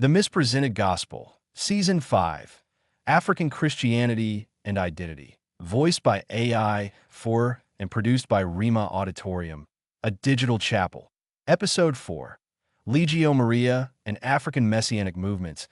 The Mispresented Gospel, Season 5, African Christianity and Identity, voiced by AI for and produced by Rhema Auditorium, a digital chapel. Episode 4, Legio Maria and African Messianic Movements.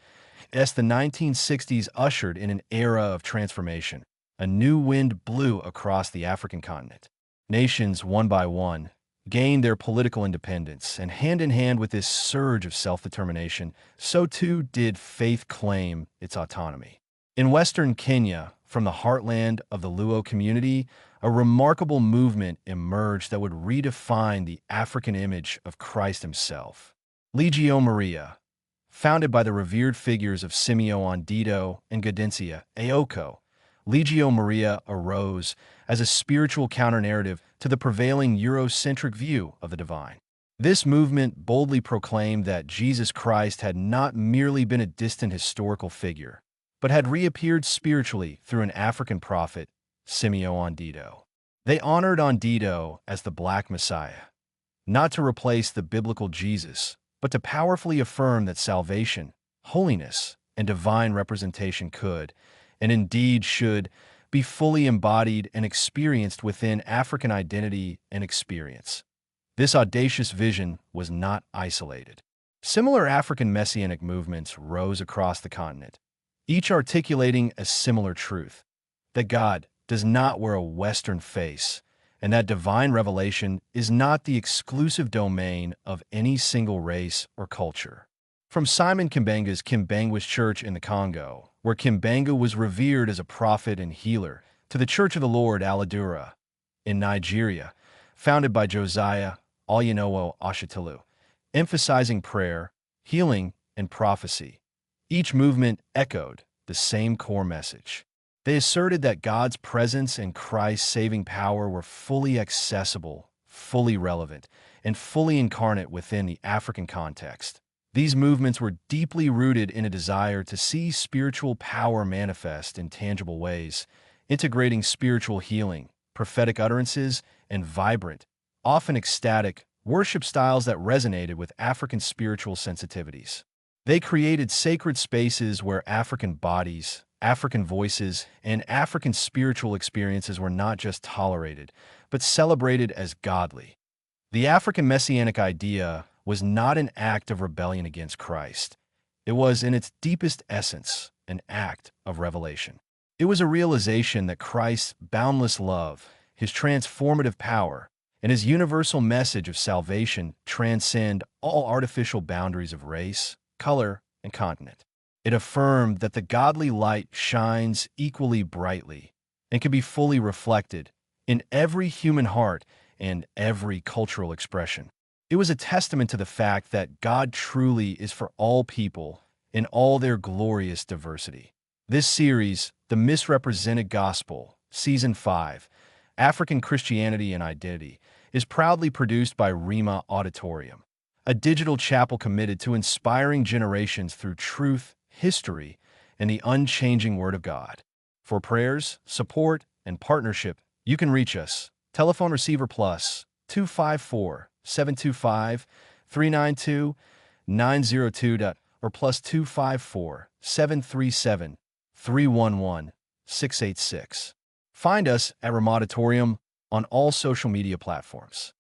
As the 1960s ushered in an era of transformation, a new wind blew across the African continent. Nations, one by one, gained their political independence, and hand in hand with this surge of self-determination, so too did faith claim its autonomy. In Western Kenya, from the heartland of the Luo community, a remarkable movement emerged that would redefine the African image of Christ himself. Legio Maria, founded by the revered figures of Simeo Ondeto and Gaudencia, Aoko, Legio Maria arose as a spiritual counter-narrative to the prevailing Eurocentric view of the divine. This movement boldly proclaimed that Jesus Christ had not merely been a distant historical figure, but had reappeared spiritually through an African prophet, Simeo Ondeto. They honored Ondeto as the Black Messiah, not to replace the biblical Jesus, but to powerfully affirm that salvation, holiness, and divine representation could, and indeed should, be fully embodied and experienced within African identity and experience. This audacious vision was not isolated. Similar African Messianic movements rose across the continent, each articulating a similar truth, that God does not wear a Western face, and that divine revelation is not the exclusive domain of any single race or culture. From Simon Kimbanga's Kimbanga's Church in the Congo, where Kimbanga was revered as a prophet and healer, to the Church of the Lord Aladura in Nigeria, founded by Josiah Oyenowo Oshitilu, emphasizing prayer, healing, and prophecy. Each movement echoed the same core message. They asserted that God's presence and Christ's saving power were fully accessible, fully relevant, and fully incarnate within the African context. These movements were deeply rooted in a desire to see spiritual power manifest in tangible ways, integrating spiritual healing, prophetic utterances, and vibrant, often ecstatic, worship styles that resonated with African spiritual sensitivities. They created sacred spaces where African bodies, African voices, and African spiritual experiences were not just tolerated, but celebrated as godly. The African Messianic idea was not an act of rebellion against Christ. It was, in its deepest essence, an act of revelation. It was a realization that Christ's boundless love, his transformative power, and his universal message of salvation transcend all artificial boundaries of race, color, and continent. It affirmed that the godly light shines equally brightly and can be fully reflected in every human heart and every cultural expression. It was a testament to the fact that God truly is for all people in all their glorious diversity. This series, The Misrepresented Gospel, Season 5, African Christianity and Identity, is proudly produced by Rhema Auditorium, a digital chapel committed to inspiring generations through truth, history, and the unchanging Word of God. For prayers, support, and partnership, you can reach us. Telephone receiver plus 254-725-392-902 or plus 254-737-311-686. Find us at Rhema Auditorium on all social media platforms.